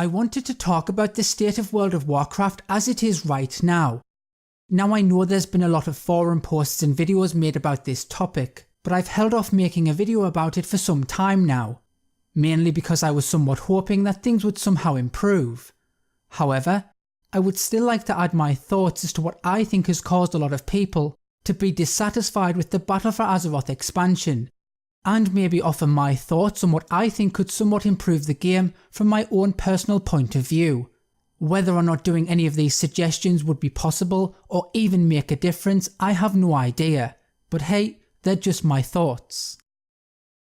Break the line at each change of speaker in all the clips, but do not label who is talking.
I wanted to talk about the state of World of Warcraft as it is right now. Now I know there's been a lot of forum posts and videos made about this topic, but I've held off making a video about it for some time now, mainly because I was somewhat hoping that things would somehow improve. However, I would still like to add my thoughts as to what I think has caused a lot of people to be dissatisfied with the Battle for Azeroth expansion, and maybe offer my thoughts on what I think could somewhat improve the game from my own personal point of view. Whether or not doing any of these suggestions would be possible or even make a difference, I have no idea, but hey, they're just my thoughts.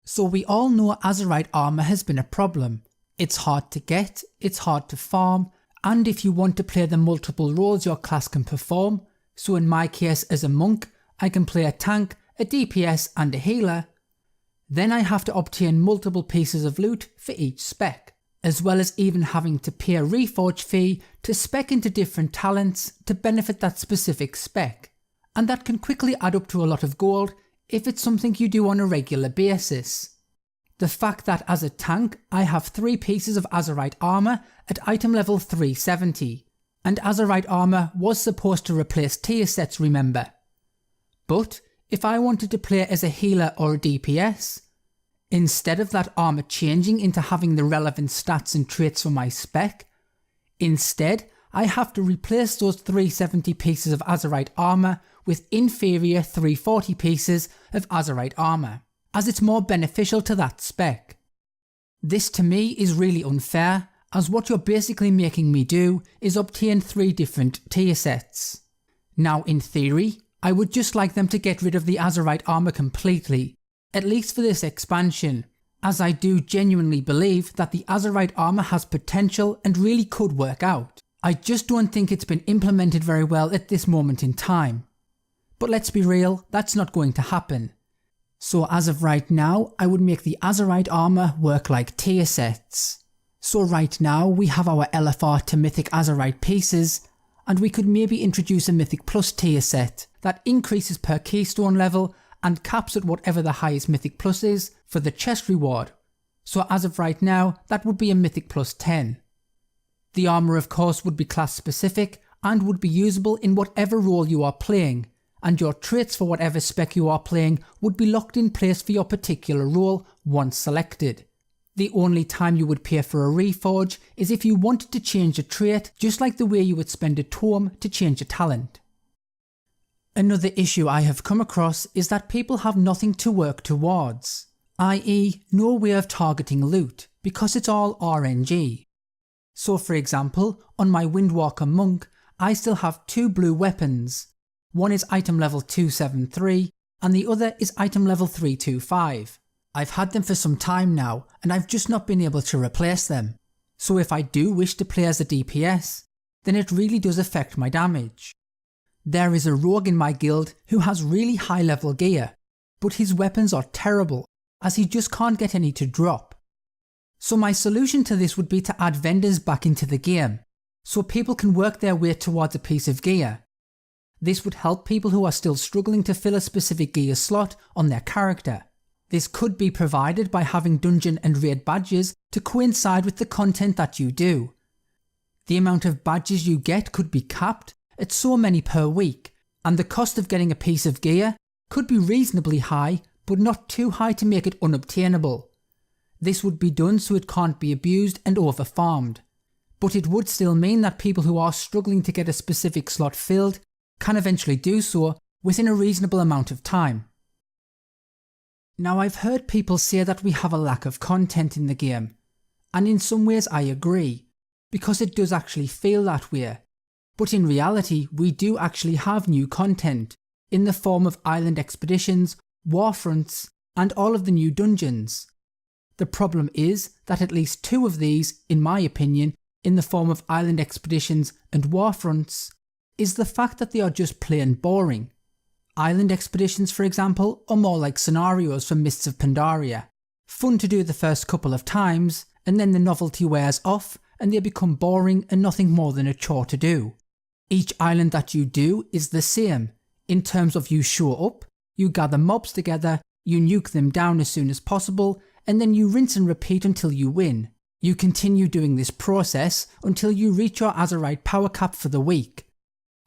So we all know Azerite armour has been a problem. It's hard to get, it's hard to farm, and if you want to play the multiple roles your class can perform, so in my case as a monk, I can play a tank, a DPS and a healer, then I have to obtain multiple pieces of loot for each spec, as well as even having to pay a reforge fee to spec into different talents to benefit that specific spec, and that can quickly add up to a lot of gold if it's something you do on a regular basis. The fact that as a tank I have 3 pieces of Azerite armour at item level 370, and Azerite armour was supposed to replace tier sets, remember. But if I wanted to play as a healer or a DPS, instead of that armour changing into having the relevant stats and traits for my spec, instead I have to replace those 370 pieces of Azerite armour with inferior 340 pieces of Azerite armour, as it's more beneficial to that spec. This to me is really unfair, as what you're basically making me do is obtain 3 different tier sets. Now in theory, I would just like them to get rid of the Azerite armour completely, at least for this expansion, as I do genuinely believe that the Azerite armour has potential and really could work out. I just don't think it's been implemented very well at this moment in time. But let's be real, that's not going to happen. So as of right now, I would make the Azerite armour work like tier sets. So right now we have our LFR to Mythic Azerite pieces, and we could maybe introduce a Mythic Plus tier set that increases per keystone level and caps at whatever the highest Mythic Plus is for the chest reward. So as of right now, that would be a Mythic Plus 10. The armour of course would be class specific and would be usable in whatever role you are playing, and your traits for whatever spec you are playing would be locked in place for your particular role once selected. The only time you would pay for a reforge is if you wanted to change a trait, just like the way you would spend a tome to change a talent. Another issue I have come across is that people have nothing to work towards, i.e. no way of targeting loot, because it's all RNG. So for example, on my Windwalker monk, I still have 2 blue weapons. One is item level 273 and the other is item level 325. I've had them for some time now and I've just not been able to replace them. So if I do wish to play as a DPS, then it really does affect my damage. There is a rogue in my guild who has really high level gear, but his weapons are terrible as he just can't get any to drop. So my solution to this would be to add vendors back into the game, so people can work their way towards a piece of gear. This would help people who are still struggling to fill a specific gear slot on their character. This could be provided by having dungeon and raid badges to coincide with the content that you do. The amount of badges you get could be capped at so many per week, and the cost of getting a piece of gear could be reasonably high but not too high to make it unobtainable. This would be done so it can't be abused and over-farmed, but it would still mean that people who are struggling to get a specific slot filled can eventually do so within a reasonable amount of time. Now I've heard people say that we have a lack of content in the game, and in some ways I agree, because it does actually feel that way, but in reality we do actually have new content, in the form of island expeditions, warfronts, and all of the new dungeons. The problem is that at least 2 of these, in my opinion, in the form of island expeditions and warfronts, is the fact that they are just plain boring. Island expeditions, for example, are more like scenarios from Mists of Pandaria. Fun to do the first couple of times, and then the novelty wears off and they become boring and nothing more than a chore to do. Each island that you do is the same, in terms of you show up, you gather mobs together, you nuke them down as soon as possible, and then you rinse and repeat until you win. You continue doing this process until you reach your Azerite power cap for the week.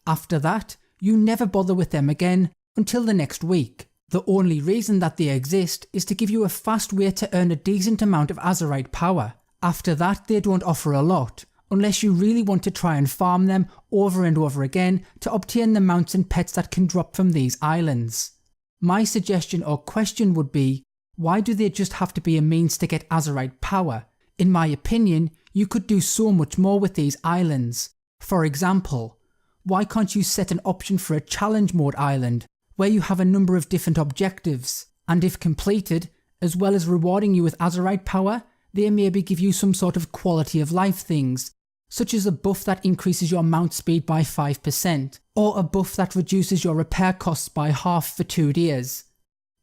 After that, you never bother with them again until the next week. The only reason that they exist is to give you a fast way to earn a decent amount of Azerite power. After that, they don't offer a lot, unless you really want to try and farm them over and over again to obtain the mounts and pets that can drop from these islands. My suggestion or question would be, why do they just have to be a means to get Azerite power? In my opinion, you could do so much more with these islands. For example, why can't you set an option for a challenge mode island, where you have a number of different objectives, and if completed, as well as rewarding you with Azerite power, they maybe give you some sort of quality of life things, such as a buff that increases your mount speed by 5%, or a buff that reduces your repair costs by half for 2 days.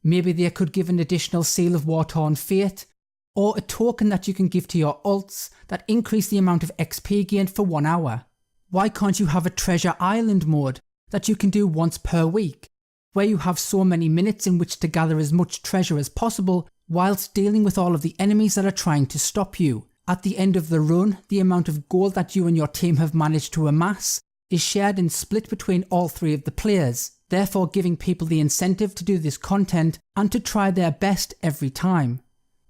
Maybe they could give an additional Seal of War-Torn Fate, or a token that you can give to your ults that increase the amount of XP gained for 1 hour. Why can't you have a treasure island mode that you can do once per week, where you have so many minutes in which to gather as much treasure as possible whilst dealing with all of the enemies that are trying to stop you? At the end of the run, the amount of gold that you and your team have managed to amass is shared and split between all 3 of the players, therefore giving people the incentive to do this content and to try their best every time.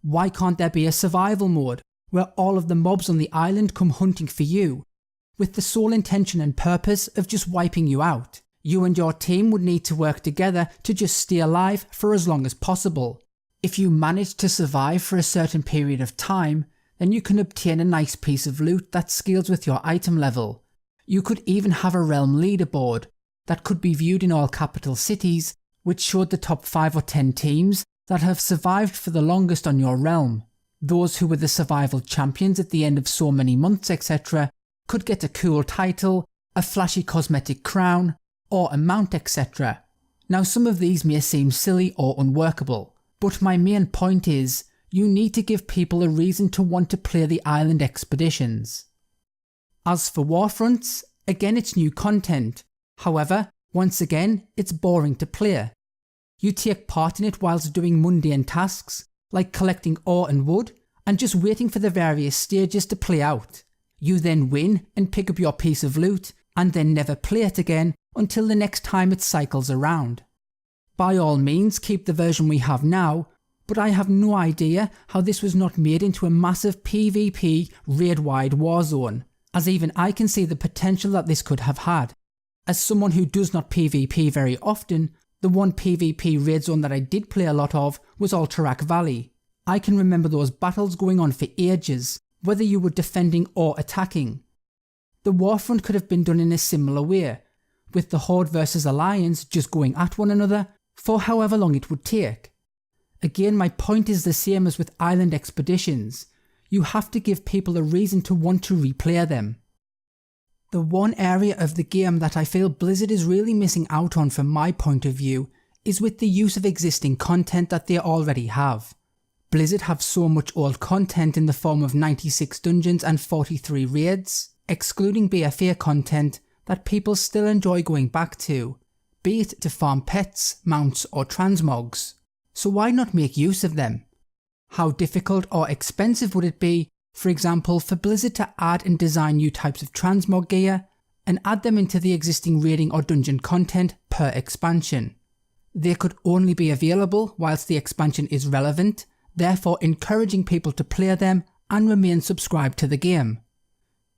Why can't there be a survival mode, where all of the mobs on the island come hunting for you, with the sole intention and purpose of just wiping you out? You and your team would need to work together to just stay alive for as long as possible. If you manage to survive for a certain period of time, then you can obtain a nice piece of loot that scales with your item level. You could even have a realm leaderboard that could be viewed in all capital cities, which showed the top 5 or 10 teams that have survived for the longest on your realm. Those who were the survival champions at the end of so many months, etc., could get a cool title, a flashy cosmetic crown, or a mount, etc. Now, some of these may seem silly or unworkable, but my main point is, you need to give people a reason to want to play the island expeditions. As for Warfronts, again it's new content. However, once again, it's boring to play. You take part in it whilst doing mundane tasks, like collecting ore and wood, and just waiting for the various stages to play out. You then win and pick up your piece of loot, and then never play it again until the next time it cycles around. By all means, keep the version we have now, but I have no idea how this was not made into a massive PvP raid-wide warzone, as even I can see the potential that this could have had. As someone who does not PvP very often, the one PvP raid zone that I did play a lot of was Alterac Valley. I can remember those battles going on for ages, whether you were defending or attacking. The Warfront could have been done in a similar way, with the Horde versus Alliance just going at one another for however long it would take. Again, my point is the same as with island expeditions. You have to give people a reason to want to replay them. The one area of the game that I feel Blizzard is really missing out on from my point of view is with the use of existing content that they already have. Blizzard have so much old content in the form of 96 dungeons and 43 raids, excluding BFA content, that people still enjoy going back to, be it to farm pets, mounts or transmogs. So why not make use of them? How difficult or expensive would it be, for example, for Blizzard to add and design new types of transmog gear and add them into the existing raiding or dungeon content per expansion? They could only be available whilst the expansion is relevant, therefore encouraging people to play them and remain subscribed to the game.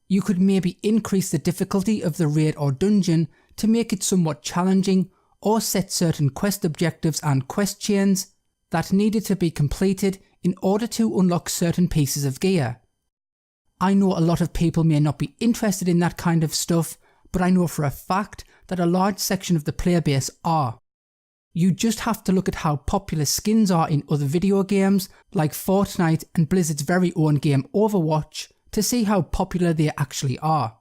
You could maybe increase the difficulty of the raid or dungeon to make it somewhat challenging, or set certain quest objectives and quest chains that needed to be completed in order to unlock certain pieces of gear. I know a lot of people may not be interested in that kind of stuff, but I know for a fact that a large section of the player base are. You just have to look at how popular skins are in other video games like Fortnite and Blizzard's very own game Overwatch to see how popular they actually are.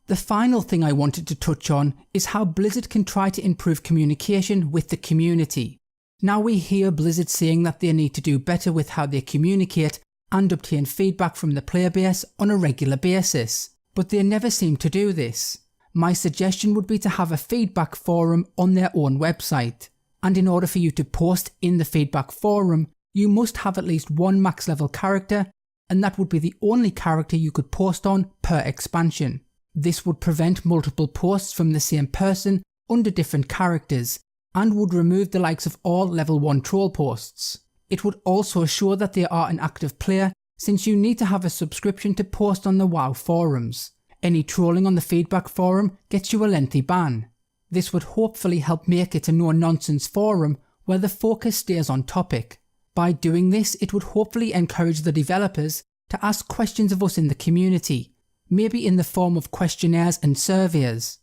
The final thing I wanted to touch on is how Blizzard can try to improve communication with the community. Now we hear Blizzard saying that they need to do better with how they communicate and obtain feedback from the player base on a regular basis, but they never seem to do this. My suggestion would be to have a feedback forum on their own website, and in order for you to post in the feedback forum, you must have at least one max level character and that would be the only character you could post on per expansion. This would prevent multiple posts from the same person under different characters, and would remove the likes of all level 1 troll posts. It would also show that they are an active player, since you need to have a subscription to post on the WoW forums. Any trolling on the feedback forum gets you a lengthy ban. This would hopefully help make it a no-nonsense forum where the focus stays on topic. By doing this, it would hopefully encourage the developers to ask questions of us in the community, maybe in the form of questionnaires and surveys.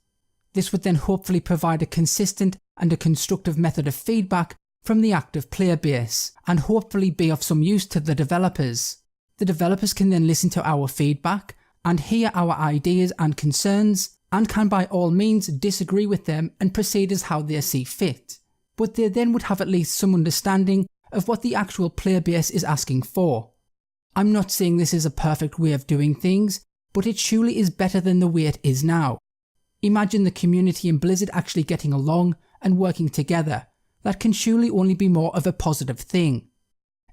This would then hopefully provide a consistent and a constructive method of feedback from the active player base, and hopefully be of some use to the developers. The developers can then listen to our feedback and hear our ideas and concerns, and can by all means disagree with them and proceed as how they see fit. But they then would have at least some understanding of what the actual player base is asking for. I'm not saying this is a perfect way of doing things, but it surely is better than the way it is now. Imagine the community and Blizzard actually getting along and working together. That can surely only be more of a positive thing.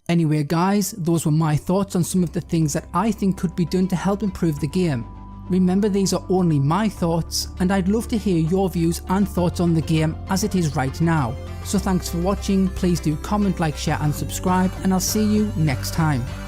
Anyway guys, those were my thoughts on some of the things that I think could be done to help improve the game. Remember, these are only my thoughts, and I'd love to hear your views and thoughts on the game as it is right now. So thanks for watching, please do comment, like, share and subscribe, and I'll see you next time.